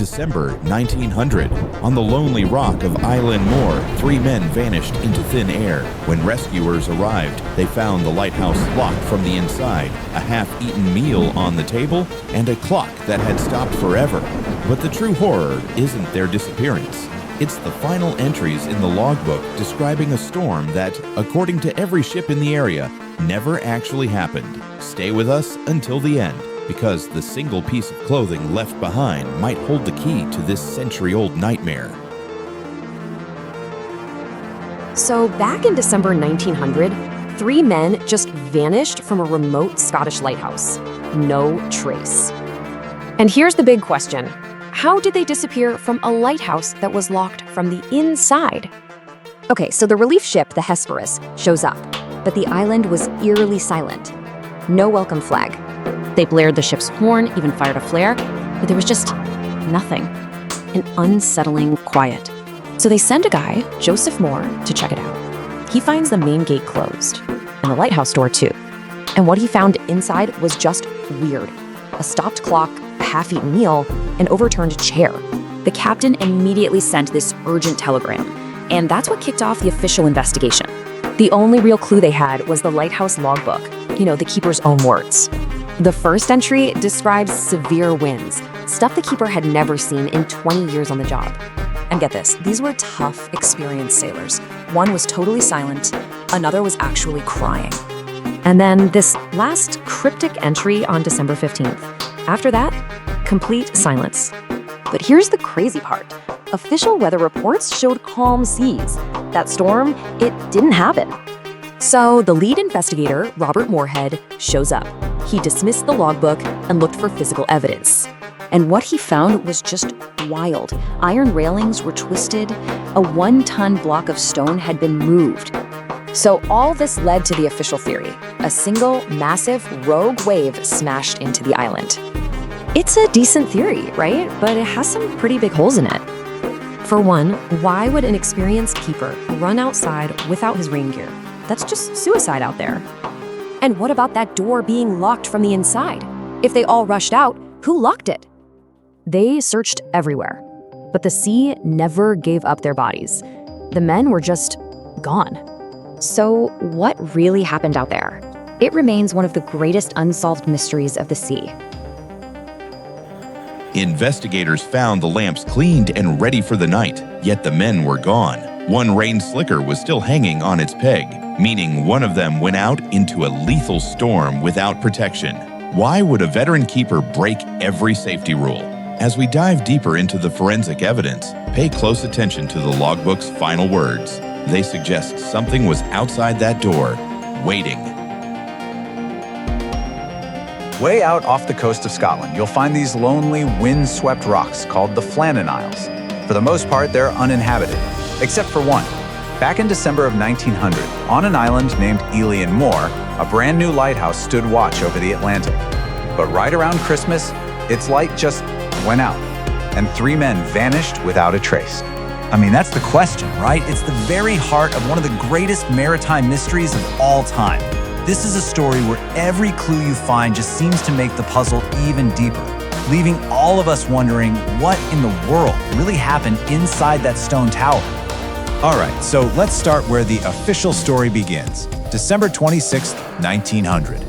December 1900. On the lonely rock of Island Moor, 3 men vanished into thin air. When rescuers arrived, they found the lighthouse locked from the inside, a half-eaten meal on the table, and a clock that had stopped forever. But the true horror isn't their disappearance. It's the final entries in the logbook describing a storm that, according to every ship in the area, never actually happened. Stay with us until the end, because the single piece of clothing left behind might hold the key to this century-old nightmare. So back in December 1900, 3 men just vanished from a remote Scottish lighthouse. No trace. And here's the big question. How did they disappear from a lighthouse that was locked from the inside? Okay, so the relief ship, the Hesperus, shows up, but the island was eerily silent. No welcome flag. They blared the ship's horn, even fired a flare, but there was just nothing. An unsettling quiet. So they send a guy, Joseph Moore, to check it out. He finds the main gate closed, and the lighthouse door too. And what he found inside was just weird. A stopped clock, a half-eaten meal, an overturned chair. The captain immediately sent this urgent telegram, and that's what kicked off the official investigation. The only real clue they had was the lighthouse logbook, the keeper's own words. The first entry describes severe winds, stuff the keeper had never seen in 20 years on the job. And get this, these were tough, experienced sailors. One was totally silent, another was actually crying. And then this last cryptic entry on December 15th. After that, complete silence. But here's the crazy part. Official weather reports showed calm seas. That storm, it didn't happen. So the lead investigator, Robert Moorhead, shows up. He dismissed the logbook and looked for physical evidence. And what he found was just wild. Iron railings were twisted. A 1-ton block of stone had been moved. So all this led to the official theory. A single, massive, rogue wave smashed into the island. It's a decent theory, right? But it has some pretty big holes in it. For one, why would an experienced keeper run outside without his rain gear? That's just suicide out there. And what about that door being locked from the inside? If they all rushed out, who locked it? They searched everywhere, but the sea never gave up their bodies. The men were just gone. So what really happened out there? It remains one of the greatest unsolved mysteries of the sea. Investigators found the lamps cleaned and ready for the night, yet the men were gone. One rain slicker was still hanging on its peg, meaning one of them went out into a lethal storm without protection. Why would a veteran keeper break every safety rule? As we dive deeper into the forensic evidence, pay close attention to the logbook's final words. They suggest something was outside that door, waiting. Way out off the coast of Scotland, you'll find these lonely, wind-swept rocks called the Flannan Isles. For the most part, they're uninhabited, except for one. Back in December of 1900, on an island named Island Moor, a brand new lighthouse stood watch over the Atlantic. But right around Christmas, its light just went out, and 3 men vanished without a trace. I mean, that's the question, right? It's the very heart of one of the greatest maritime mysteries of all time. This is a story where every clue you find just seems to make the puzzle even deeper, leaving all of us wondering what in the world really happened inside that stone tower. All right, so let's start where the official story begins. December 26, 1900.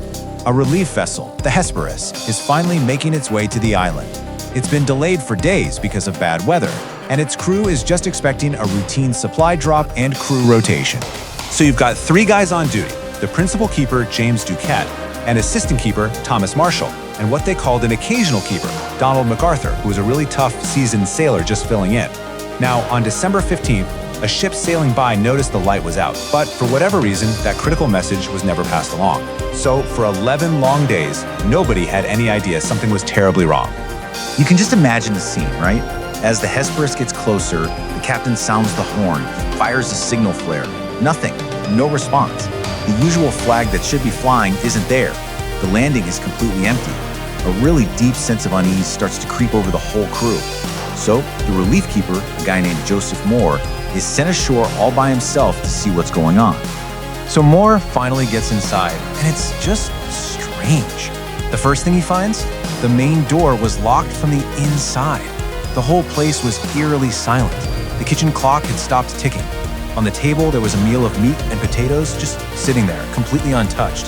A relief vessel, the Hesperus, is finally making its way to the island. It's been delayed for days because of bad weather, and its crew is just expecting a routine supply drop and crew rotation. So you've got 3 guys on duty, the principal keeper, James Duquette, and assistant keeper, Thomas Marshall, and what they called an occasional keeper, Donald MacArthur, who was a really tough, seasoned sailor just filling in. Now, on December 15th, a ship sailing by noticed the light was out, but for whatever reason, that critical message was never passed along. So for 11 long days, nobody had any idea something was terribly wrong. You can just imagine the scene, right? As the Hesperus gets closer, the captain sounds the horn, fires a signal flare. Nothing, no response. The usual flag that should be flying isn't there. The landing is completely empty. A really deep sense of unease starts to creep over the whole crew. So the relief keeper, a guy named Joseph Moore, is sent ashore all by himself to see what's going on. So Moore finally gets inside, and it's just strange. The first thing he finds? The main door was locked from the inside. The whole place was eerily silent. The kitchen clock had stopped ticking. On the table, there was a meal of meat and potatoes just sitting there, completely untouched.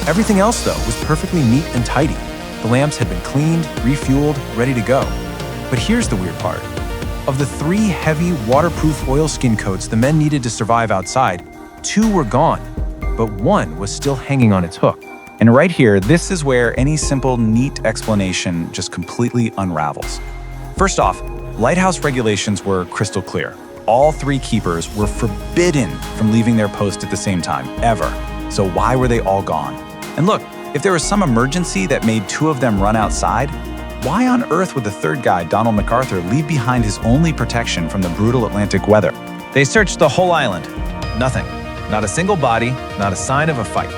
Everything else, though, was perfectly neat and tidy. The lamps had been cleaned, refueled, ready to go. But here's the weird part. Of the 3 heavy, waterproof oilskin coats the men needed to survive outside, 2 were gone, but 1 was still hanging on its hook. And right here, this is where any simple, neat explanation just completely unravels. First off, lighthouse regulations were crystal clear. All 3 keepers were forbidden from leaving their post at the same time, ever. So why were they all gone? And look, if there was some emergency that made 2 of them run outside, why on earth would the 3rd guy, Donald MacArthur, leave behind his only protection from the brutal Atlantic weather? They searched the whole island. Nothing. Not a single body, not a sign of a fight.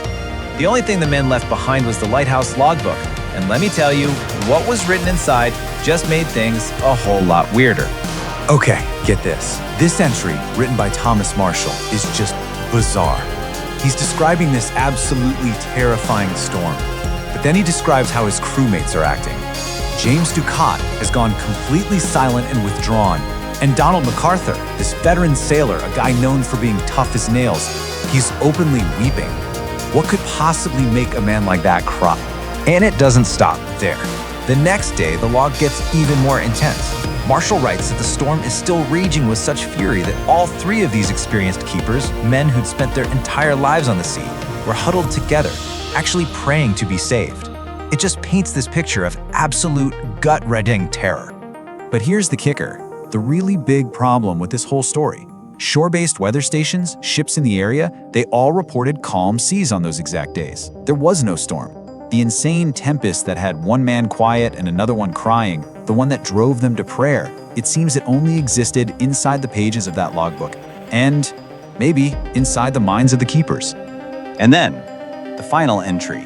The only thing the men left behind was the lighthouse logbook. And let me tell you, what was written inside just made things a whole lot weirder. Okay, get this. This entry, written by Thomas Marshall, is just bizarre. He's describing this absolutely terrifying storm. But then he describes how his crewmates are acting. James Ducat has gone completely silent and withdrawn. And Donald MacArthur, this veteran sailor, a guy known for being tough as nails, he's openly weeping. What could possibly make a man like that cry? And it doesn't stop there. The next day, the log gets even more intense. Marshall writes that the storm is still raging with such fury that all 3 of these experienced keepers, men who'd spent their entire lives on the sea, were huddled together, actually praying to be saved. It just paints this picture of absolute gut-rending terror. But here's the kicker, the really big problem with this whole story. Shore-based weather stations, ships in the area, they all reported calm seas on those exact days. There was no storm. The insane tempest that had one man quiet and another one crying, the one that drove them to prayer, it seems it only existed inside the pages of that logbook, and maybe inside the minds of the keepers. And then, the final entry.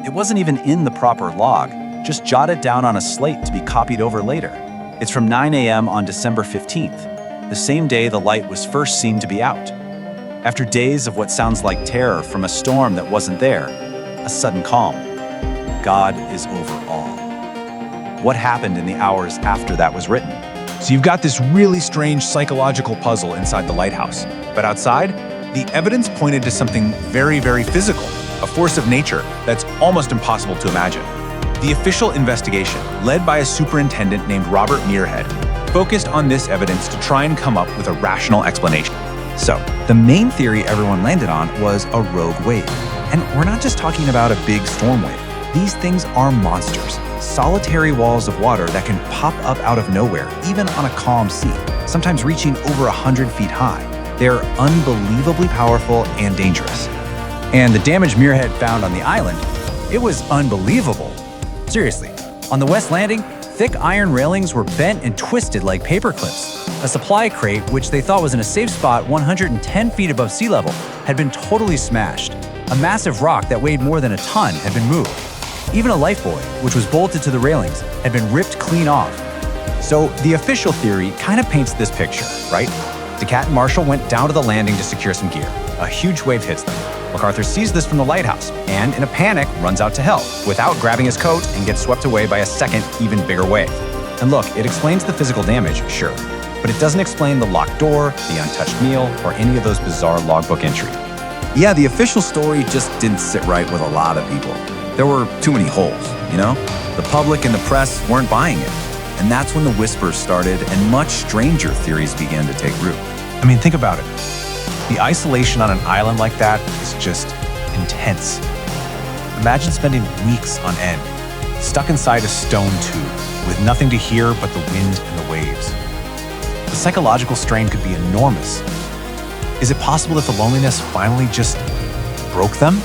It wasn't even in the proper log, just jotted down on a slate to be copied over later. It's from 9 a.m. on December 15th, the same day the light was first seen to be out. After days of what sounds like terror from a storm that wasn't there, a sudden calm. God is over all. What happened in the hours after that was written? So you've got this really strange psychological puzzle inside the lighthouse. But outside, the evidence pointed to something very, very physical, a force of nature that's almost impossible to imagine. The official investigation, led by a superintendent named Robert Muirhead, focused on this evidence to try and come up with a rational explanation. So, the main theory everyone landed on was a rogue wave. And we're not just talking about a big storm wave. These things are monsters, solitary walls of water that can pop up out of nowhere, even on a calm sea, sometimes reaching over 100 feet high. They're unbelievably powerful and dangerous. And the damage Muirhead found on the island, it was unbelievable. Seriously, on the West Landing, thick iron railings were bent and twisted like paper clips. A supply crate, which they thought was in a safe spot 110 feet above sea level, had been totally smashed. A massive rock that weighed more than a ton had been moved. Even a lifebuoy, which was bolted to the railings, had been ripped clean off. So the official theory kind of paints this picture, right? Ducat and Marshall went down to the landing to secure some gear. A huge wave hits them. MacArthur sees this from the lighthouse and, in a panic, runs out to help without grabbing his coat and gets swept away by a second, even bigger wave. And look, it explains the physical damage, sure, but it doesn't explain the locked door, the untouched meal, or any of those bizarre logbook entries. Yeah, the official story just didn't sit right with a lot of people. There were too many holes, you know? The public and the press weren't buying it. And that's when the whispers started and much stranger theories began to take root. I mean, think about it. The isolation on an island like that is just intense. Imagine spending weeks on end, stuck inside a stone tube, with nothing to hear but the wind and the waves. The psychological strain could be enormous. Is it possible that the loneliness finally just broke them?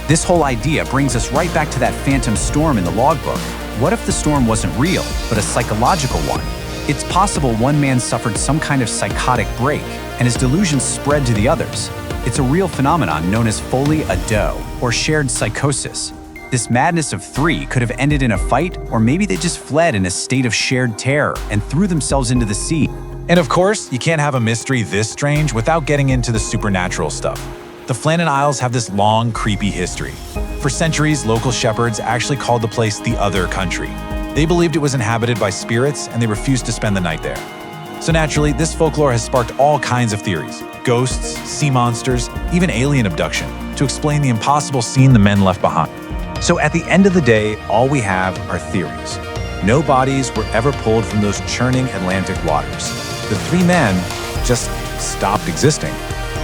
This whole idea brings us right back to that phantom storm in the logbook. What if the storm wasn't real, but a psychological one? It's possible one man suffered some kind of psychotic break, and his delusions spread to the others. It's a real phenomenon known as folie à deux, or shared psychosis. This madness of 3 could have ended in a fight, or maybe they just fled in a state of shared terror and threw themselves into the sea. And of course, you can't have a mystery this strange without getting into the supernatural stuff. The Flannan Isles have this long, creepy history. For centuries, local shepherds actually called the place the Other Country. They believed it was inhabited by spirits and they refused to spend the night there. So naturally, this folklore has sparked all kinds of theories: ghosts, sea monsters, even alien abduction, to explain the impossible scene the men left behind. So at the end of the day, all we have are theories. No bodies were ever pulled from those churning Atlantic waters. The three men just stopped existing.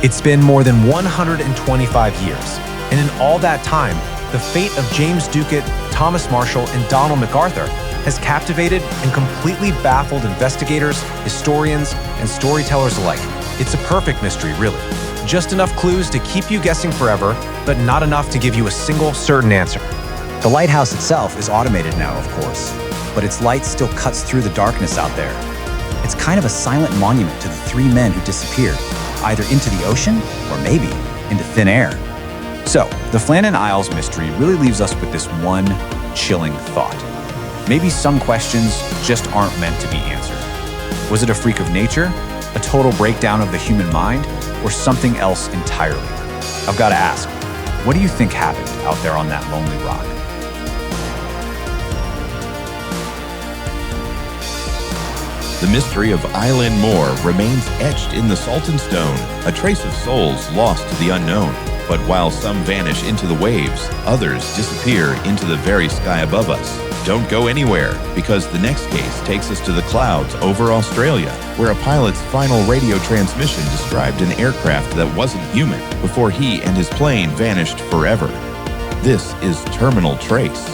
It's been more than 125 years, and in all that time, the fate of James Ducat, Thomas Marshall, and Donald MacArthur has captivated and completely baffled investigators, historians, and storytellers alike. It's a perfect mystery, really. Just enough clues to keep you guessing forever, but not enough to give you a single certain answer. The lighthouse itself is automated now, of course, but its light still cuts through the darkness out there. It's kind of a silent monument to the three men who disappeared, either into the ocean or maybe into thin air. So, the Flannan Isles mystery really leaves us with this one chilling thought. Maybe some questions just aren't meant to be answered. Was it a freak of nature, a total breakdown of the human mind, or something else entirely? I've got to ask, what do you think happened out there on that lonely rock? The mystery of Island Moor remains etched in the salt and stone, a trace of souls lost to the unknown. But while some vanish into the waves, others disappear into the very sky above us. Don't go anywhere, because the next case takes us to the clouds over Australia, where a pilot's final radio transmission described an aircraft that wasn't human before he and his plane vanished forever. This is Terminal Trace.